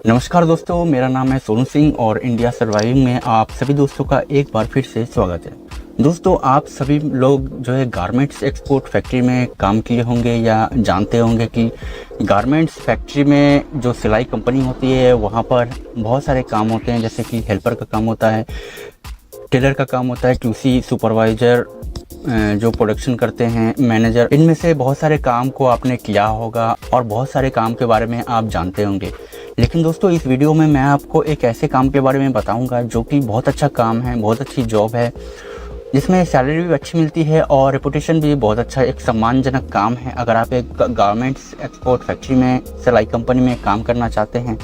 नमस्कार दोस्तों, मेरा नाम है सोनू सिंह और इंडिया सर्वाइविंग में आप सभी दोस्तों का एक बार फिर से स्वागत है। दोस्तों, आप सभी लोग जो है गारमेंट्स एक्सपोर्ट फैक्ट्री में काम किए होंगे या जानते होंगे कि गारमेंट्स फैक्ट्री में जो सिलाई कंपनी होती है वहाँ पर बहुत सारे काम होते हैं, जैसे कि हेल्पर का काम होता है, टेलर का काम होता है, क्यूसी सुपरवाइज़र जो प्रोडक्शन करते हैं, मैनेजर। इनमें से बहुत सारे काम को आपने किया होगा और बहुत सारे काम के बारे में आप जानते होंगे। लेकिन दोस्तों, इस वीडियो में मैं आपको एक ऐसे काम के बारे में बताऊंगा जो कि बहुत अच्छा काम है, बहुत अच्छी जॉब है, जिसमें सैलरी भी अच्छी मिलती है और रेपुटेशन भी बहुत अच्छा, एक सम्मानजनक काम है। अगर आप एक गारमेंट्स एक्सपोर्ट फैक्ट्री में सिलाई कंपनी में काम करना चाहते हैं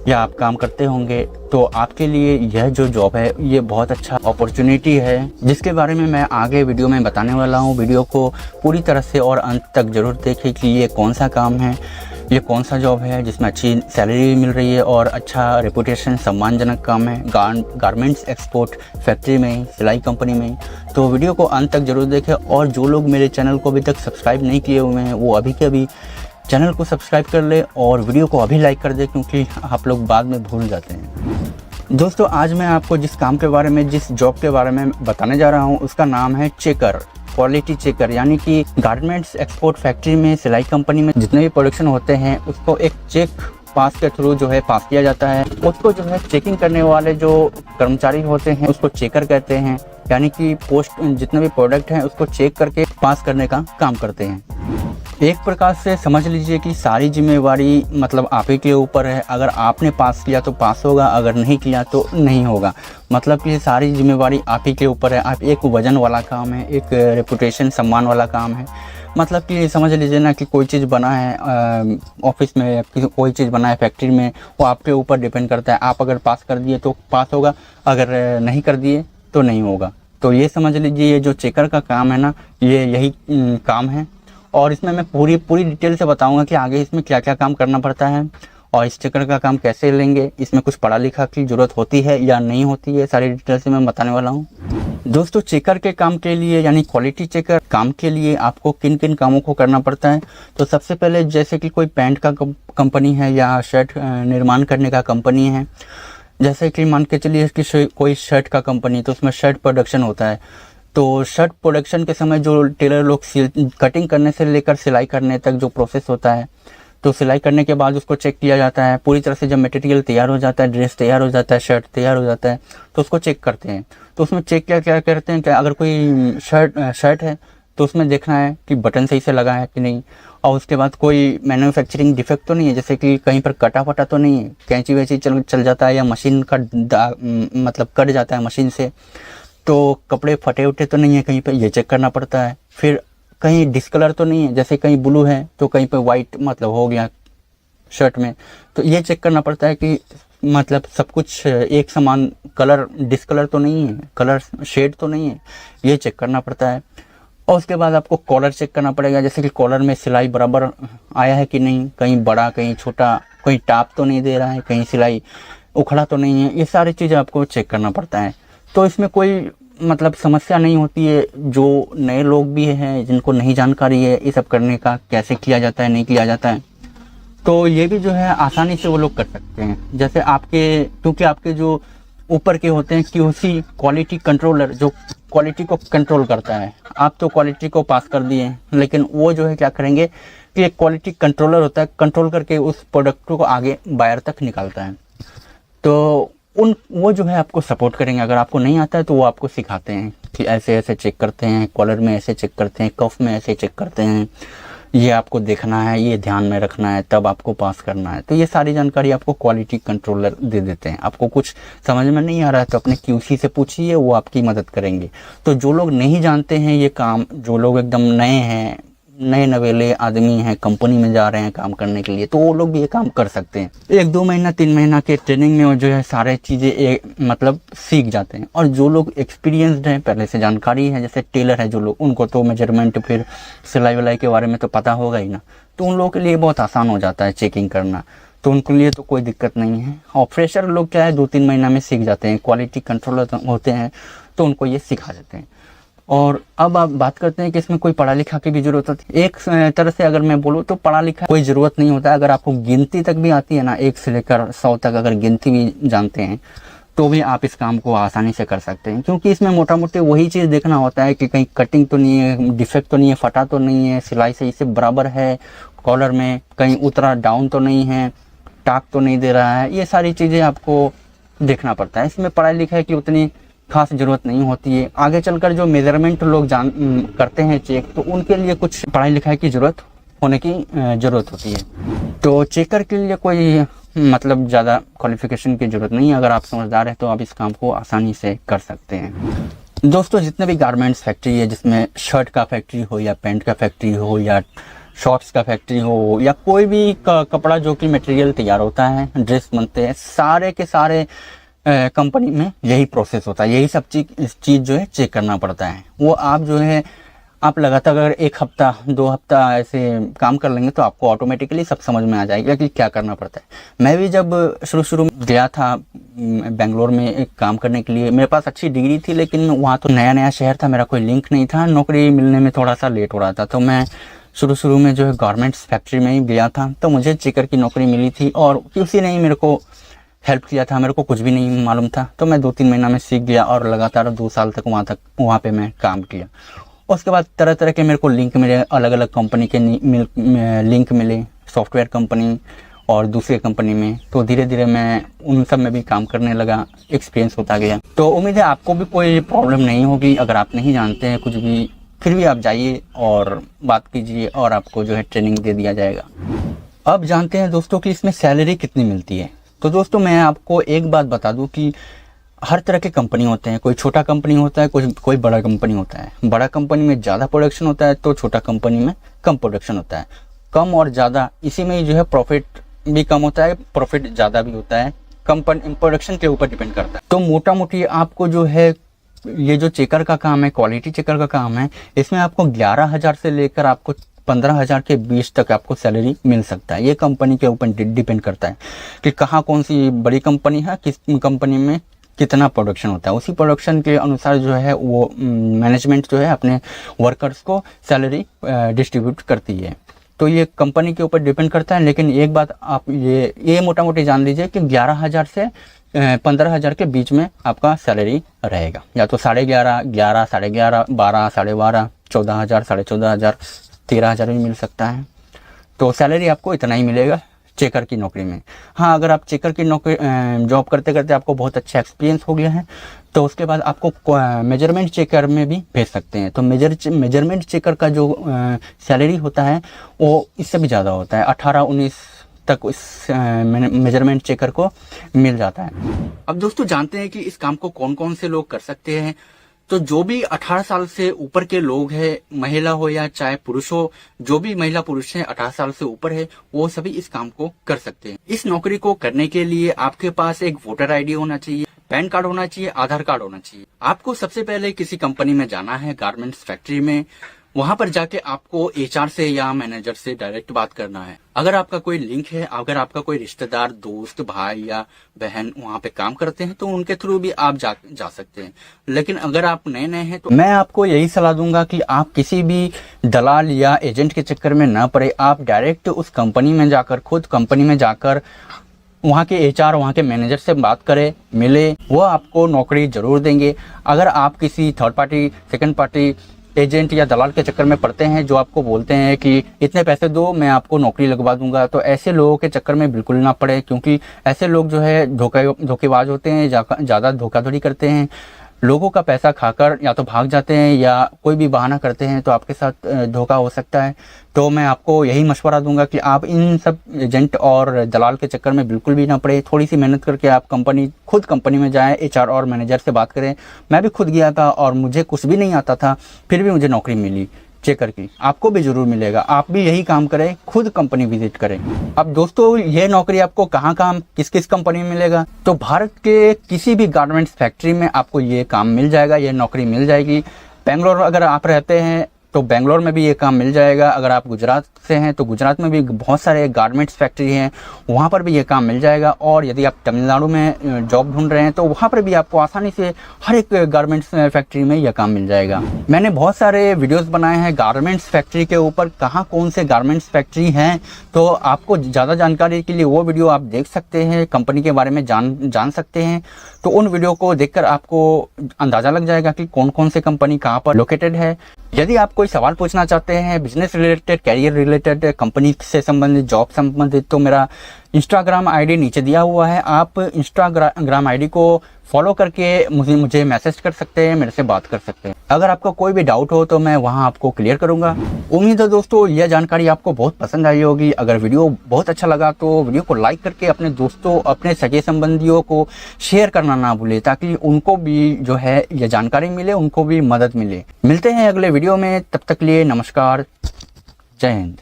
या आप काम करते होंगे तो आपके लिए यह जो जॉब है ये बहुत अच्छा अपॉर्चुनिटी है, जिसके बारे में मैं आगे वीडियो में बताने वाला हूँ। वीडियो को पूरी तरह से और अंत तक ज़रूर देखें कि ये कौन सा काम है, ये कौन सा जॉब है जिसमें अच्छी सैलरी भी मिल रही है और अच्छा रेपुटेशन, सम्मानजनक काम है गारमेंट्स एक्सपोर्ट फैक्ट्री में ही, सिलाई कंपनी में ही। तो वीडियो को अंत तक जरूर देखें और जो लोग मेरे चैनल को अभी तक सब्सक्राइब नहीं किए हुए हैं वो अभी के अभी चैनल को सब्सक्राइब कर ले और वीडियो को अभी लाइक कर दे, क्योंकि आप लोग बाद में भूल जाते हैं। दोस्तों, आज मैं आपको जिस काम के बारे में, जिस जॉब के बारे में बताने जा रहा हूँ उसका नाम है चेकर, क्वालिटी चेकर। यानी कि गारमेंट्स एक्सपोर्ट फैक्ट्री में, सिलाई कंपनी में जितने भी प्रोडक्शन होते हैं उसको एक चेक पास के थ्रू जो है पास किया जाता है। उसको जो है चेकिंग करने वाले जो कर्मचारी होते हैं उसको चेकर कहते हैं। यानी कि पोस्ट जितने भी प्रोडक्ट हैं उसको चेक करके पास करने का काम करते हैं। एक प्रकार से समझ लीजिए कि सारी जिम्मेवारी मतलब आप ही के ऊपर है। अगर आपने पास किया तो पास होगा, अगर नहीं किया तो नहीं होगा। मतलब कि सारी जिम्मेवारी आप ही के ऊपर है। आप एक वजन वाला काम है, एक रेपुटेशन, सम्मान वाला काम है। मतलब कि समझ लीजिए ना कि कोई चीज़ बना है ऑफिस में, कोई चीज़ बना है फैक्ट्री में, वो आपके ऊपर डिपेंड करता है। आप अगर पास कर दिए तो पास होगा, अगर नहीं कर दिए तो नहीं होगा। तो ये समझ लीजिए, ये जो चेकर का काम है ना, ये यही काम है। और इसमें मैं पूरी डिटेल से बताऊंगा कि आगे इसमें क्या क्या काम करना पड़ता है और इस चेकर का काम कैसे लेंगे, इसमें कुछ पढ़ा लिखा की ज़रूरत होती है या नहीं होती है, सारी डिटेल से मैं बताने वाला हूँ। दोस्तों, चेकर के काम के लिए यानी क्वालिटी चेकर काम के लिए आपको किन किन कामों को करना पड़ता है। तो सबसे पहले जैसे कि कोई पैंट का कंपनी है या शर्ट निर्माण करने का कंपनी है, जैसे कि मान के चलिए कि कोई शर्ट का कंपनी, तो उसमें शर्ट प्रोडक्शन होता है। तो शर्ट प्रोडक्शन के समय जो टेलर लोग कटिंग करने से लेकर सिलाई करने तक जो प्रोसेस होता है, तो सिलाई करने के बाद उसको चेक किया जाता है पूरी तरह से। जब मटेरियल तैयार हो जाता है, ड्रेस तैयार हो जाता है, शर्ट तैयार हो जाता है, तो उसको चेक करते हैं। तो उसमें चेक क्या क्या करते हैं, क्या अगर कोई शर्ट है तो उसमें देखना है कि बटन सही से लगा है कि नहीं, और उसके बाद कोई मैन्युफैक्चरिंग डिफेक्ट तो नहीं है, जैसे कि कहीं पर कटा फटा तो नहीं है, कैंची वैची चल जाता है या मशीन का मतलब कट जाता है मशीन से, तो कपड़े फटे उटे तो नहीं है कहीं पे, ये चेक करना पड़ता है। फिर कहीं डिस्कलर तो नहीं है, जैसे कहीं ब्लू है तो कहीं पे वाइट मतलब हो गया शर्ट में, तो ये चेक करना पड़ता है कि मतलब सब कुछ एक समान कलर, डिस्कलर तो नहीं है, कलर शेड तो नहीं है, ये चेक करना पड़ता है। और उसके बाद आपको कॉलर चेक करना पड़ेगा, जैसे कि कॉलर में सिलाई बराबर आया है कि नहीं, कहीं बड़ा कहीं छोटा, कहीं टाप तो नहीं दे रहा है, कहीं सिलाई उखड़ा तो नहीं है, ये सारी चीज़ें आपको चेक करना पड़ता है। तो इसमें कोई मतलब समस्या नहीं होती है। जो नए लोग भी हैं जिनको नहीं जानकारी है ये सब करने का, कैसे किया जाता है, नहीं किया जाता है, तो ये भी जो है आसानी से वो लोग कर सकते हैं। जैसे आपके, क्योंकि आपके जो ऊपर के होते हैं क्यूसी, क्वालिटी कंट्रोलर, जो क्वालिटी को कंट्रोल करता है, आप तो क्वालिटी को पास कर दिए, लेकिन वो जो है क्या करेंगे कि एक क्वालिटी कंट्रोलर होता है, कंट्रोल करके उस प्रोडक्ट को आगे बायर तक निकालता है। तो वो जो है आपको सपोर्ट करेंगे। अगर आपको नहीं आता है तो वो आपको सिखाते हैं कि ऐसे ऐसे चेक करते हैं, कॉलर में ऐसे चेक करते हैं, कफ में ऐसे चेक करते हैं, ये आपको देखना है, ये ध्यान में रखना है, तब आपको पास करना है। तो ये सारी जानकारी आपको क्वालिटी कंट्रोलर दे देते हैं। आपको कुछ समझ में नहीं आ रहा है तो अपने क्यूसी से पूछिए, वो आपकी मदद करेंगे। तो जो लोग नहीं जानते हैं ये काम, जो लोग एकदम नए हैं, नए नवेले आदमी हैं, कंपनी में जा रहे हैं काम करने के लिए, तो वो लोग भी ये काम कर सकते हैं। 1-2 महीना 3 महीना के ट्रेनिंग में वो जो है सारे चीज़ें मतलब सीख जाते हैं। और जो लोग एक्सपीरियंसड हैं, पहले से जानकारी है, जैसे टेलर है जो लोग, उनको तो मेजरमेंट फिर सिलाई विलाई के बारे में तो पता होगा ही ना, तो उन लोगों के लिए बहुत आसान हो जाता है चेकिंग करना, तो उनके लिए तो कोई दिक्कत नहीं है। और फ्रेशर लोग क्या है 2-3 महीना में सीख जाते हैं। क्वालिटी कंट्रोलर होते हैं तो उनको ये सिखा देते हैं। और अब आप बात करते हैं कि इसमें कोई पढ़ा लिखा की भी जरूरत होती है। एक तरह से अगर मैं बोलूँ तो पढ़ा लिखा कोई ज़रूरत नहीं होता है। अगर आपको गिनती तक भी आती है ना, 1 से लेकर 100 तक अगर गिनती भी जानते हैं तो भी आप इस काम को आसानी से कर सकते हैं, क्योंकि इसमें मोटा मोटी वही चीज़ देखना होता है कि कहीं कटिंग तो नहीं है, डिफेक्ट तो नहीं है, फटा तो नहीं है, सिलाई सही से बराबर है, कॉलर में कहीं उतरा डाउन तो नहीं है, टाक तो नहीं दे रहा है। ये सारी चीज़ें आपको देखना पड़ता है। इसमें पढ़ाई लिखाई की उतनी खास ज़रूरत नहीं होती है। आगे चलकर जो मेजरमेंट लोग करते हैं चेक, तो उनके लिए कुछ पढ़ाई लिखाई की ज़रूरत होने की ज़रूरत होती है। तो चेकर के लिए कोई मतलब ज़्यादा क्वालिफिकेशन की ज़रूरत नहीं है। अगर आप समझदार हैं तो आप इस काम को आसानी से कर सकते हैं। दोस्तों, जितने भी गारमेंट्स फैक्ट्री है, जिसमें शर्ट का फैक्ट्री हो या पैंट का फैक्ट्री हो या शॉर्ट्स का फैक्ट्री हो या कोई भी कपड़ा जो कि मटेरियल तैयार होता है, ड्रेस बनते हैं, सारे के सारे कंपनी में यही प्रोसेस होता है। यही सब चीज़ जो है चेक करना पड़ता है। वो आप जो है आप लगातार अगर 1 हफ्ता 2 हफ्ता ऐसे काम कर लेंगे तो आपको ऑटोमेटिकली सब समझ में आ जाएगा कि क्या करना पड़ता है। मैं भी जब शुरू में गया था बेंगलोर में एक काम करने के लिए, मेरे पास अच्छी डिग्री थी, लेकिन वहाँ तो नया नया शहर था, मेरा कोई लिंक नहीं था, नौकरी मिलने में थोड़ा सा लेट हो रहा था। तो मैं शुरू में जो है गारमेंट्स फैक्ट्री में ही गया था, तो मुझे चेकर की नौकरी मिली थी और किसी ने ही मेरे को हेल्प किया था। मेरे को कुछ भी नहीं मालूम था, तो मैं 2-3 महीना में सीख गया और लगातार 2 साल तक वहाँ पे मैं काम किया। उसके बाद तरह तरह के मेरे को लिंक मिले, अलग अलग कंपनी के लिंक मिले, सॉफ्टवेयर कंपनी और दूसरे कंपनी में। तो धीरे धीरे मैं उन सब में भी काम करने लगा, एक्सपीरियंस होता गया। तो उम्मीद है आपको भी कोई प्रॉब्लम नहीं होगी। अगर आप नहीं जानते हैं कुछ भी, फिर भी आप जाइए और बात कीजिए और आपको जो है ट्रेनिंग दे दिया जाएगा। अब जानते हैं दोस्तों कि इसमें सैलरी कितनी मिलती है। तो दोस्तों, मैं आपको एक बात बता दूं कि हर तरह के कंपनी होते हैं। कोई छोटा कंपनी होता है, कोई बड़ा कंपनी होता है। बड़ा कंपनी में ज़्यादा प्रोडक्शन होता है तो छोटा कंपनी में कम प्रोडक्शन होता है। कम और ज़्यादा इसी में जो है प्रॉफिट भी कम होता है, प्रॉफिट ज़्यादा भी होता है। कंपनी प्रोडक्शन के ऊपर डिपेंड करता है। तो मोटा मोटी आपको जो है ये जो चेकर का काम है, क्वालिटी चेकर का काम है, इसमें आपको 11,000 से लेकर आपको 15,000 के बीच तक आपको सैलरी मिल सकता है। ये कंपनी के ऊपर डिपेंड करता है कि कहाँ कौन सी बड़ी कंपनी है, किस कंपनी में कितना प्रोडक्शन होता है। उसी प्रोडक्शन के अनुसार जो है वो मैनेजमेंट जो है अपने वर्कर्स को सैलरी डिस्ट्रीब्यूट करती है। तो ये कंपनी के ऊपर डिपेंड करता है। लेकिन एक बात आप ये मोटा मोटी जान लीजिए कि 11,000 से 15,000 के बीच में आपका सैलरी रहेगा। या तो 11,500, 11, 11,500, 12, 12,500, 14,000, 14,500, 13,000 भी मिल सकता है। तो सैलरी आपको इतना ही मिलेगा चेकर की नौकरी में। हाँ, अगर आप चेकर की नौकरी जॉब करते करते आपको बहुत अच्छा एक्सपीरियंस हो गया है तो उसके बाद आपको मेजरमेंट चेकर में भी भेज सकते हैं। तो मेजरमेंट चेकर का जो सैलरी होता है वो इससे भी ज़्यादा होता है। 18-19 तक इस मेजरमेंट चेकर को मिल जाता है। अब दोस्तों, जानते हैं कि इस काम को कौन कौन से लोग कर सकते हैं। तो जो भी 18 साल से ऊपर के लोग हैं, महिला हो या चाहे पुरुष हो, जो भी महिला पुरुष हैं 18 साल से ऊपर है, वो सभी इस काम को कर सकते हैं। इस नौकरी को करने के लिए आपके पास एक वोटर आईडी होना चाहिए, पैन कार्ड होना चाहिए, आधार कार्ड होना चाहिए। आपको सबसे पहले किसी कंपनी में जाना है, गारमेंट्स फैक्ट्री में। वहां पर जाके आपको एचआर से या मैनेजर से डायरेक्ट बात करना है। अगर आपका कोई लिंक है, अगर आपका कोई रिश्तेदार, दोस्त, भाई या बहन वहां पे काम करते हैं तो उनके थ्रू भी आप जा सकते हैं। लेकिन अगर आप नए हैं तो मैं आपको यही सलाह दूंगा कि आप किसी भी दलाल या एजेंट के चक्कर में ना पड़े। आप डायरेक्ट उस कंपनी में जाकर, खुद कंपनी में जाकर वहाँ के एचआर, वहाँ के मैनेजर से बात करें, मिले, वो आपको नौकरी जरूर देंगे। अगर आप किसी third party, second party agent या दलाल के चक्कर में पड़ते हैं जो आपको बोलते हैं कि इतने पैसे दो, मैं आपको नौकरी लगवा दूंगा, तो ऐसे लोगों के चक्कर में बिल्कुल ना पड़े, क्योंकि ऐसे लोग जो है धोखेबाज होते हैं, ज़्यादा धोखाधड़ी करते हैं, लोगों का पैसा खाकर या तो भाग जाते हैं या कोई भी बहाना करते हैं, तो आपके साथ धोखा हो सकता है। तो मैं आपको यही मशवरा दूंगा कि आप इन सब एजेंट और दलाल के चक्कर में बिल्कुल भी ना पड़े। थोड़ी सी मेहनत करके आप खुद कंपनी में जाएं, एचआर और मैनेजर से बात करें। मैं भी खुद गया था और मुझे कुछ भी नहीं आता था, फिर भी मुझे नौकरी मिली चेकर की। आपको भी जरूर मिलेगा। आप भी यही काम करें, खुद कंपनी विजिट करें। अब दोस्तों, ये नौकरी आपको कहाँ किस किस कंपनी में मिलेगा? तो भारत के किसी भी गारमेंट्स फैक्ट्री में आपको ये काम मिल जाएगा, ये नौकरी मिल जाएगी। बेंगलोर अगर आप रहते हैं तो बेंगलोर में भी ये काम मिल जाएगा। अगर आप गुजरात से हैं तो गुजरात में भी बहुत सारे गारमेंट्स फैक्ट्री हैं, वहाँ पर भी ये काम मिल जाएगा। और यदि आप तमिलनाडु में जॉब ढूंढ रहे हैं तो वहाँ पर भी आपको आसानी से हर एक गारमेंट्स फैक्ट्री में यह काम मिल जाएगा। मैंने बहुत सारे वीडियोस बनाए हैं गारमेंट्स फैक्ट्री के ऊपर, कहाँ कौन से गारमेंट्स फैक्ट्री हैं, तो आपको ज़्यादा जानकारी के लिए वो वीडियो आप देख सकते हैं, कंपनी के बारे में जान सकते हैं। तो उन वीडियो को देखकर आपको अंदाज़ा लग जाएगा कि कौन कौन से कंपनी कहाँ पर लोकेटेड है। यदि आप कोई सवाल पूछना चाहते हैं business related, career related, company से संबंधित, जॉब संबंधित, तो मेरा इंस्टाग्राम आईडी नीचे दिया हुआ है। आप इंस्टाग्राम आईडी को फॉलो करके मुझे मैसेज कर सकते हैं, मेरे से बात कर सकते हैं। अगर आपका कोई भी डाउट हो तो मैं वहां आपको क्लियर करूंगा। उम्मीद है दोस्तों यह जानकारी आपको बहुत पसंद आई होगी। अगर वीडियो बहुत अच्छा लगा तो वीडियो को लाइक करके अपने दोस्तों, अपने सगे संबंधियों को शेयर करना ना भूले, ताकि उनको भी जो है यह जानकारी मिले, उनको भी मदद मिले। मिलते हैं अगले वीडियो में, तब तक लिए नमस्कार, जय हिंद।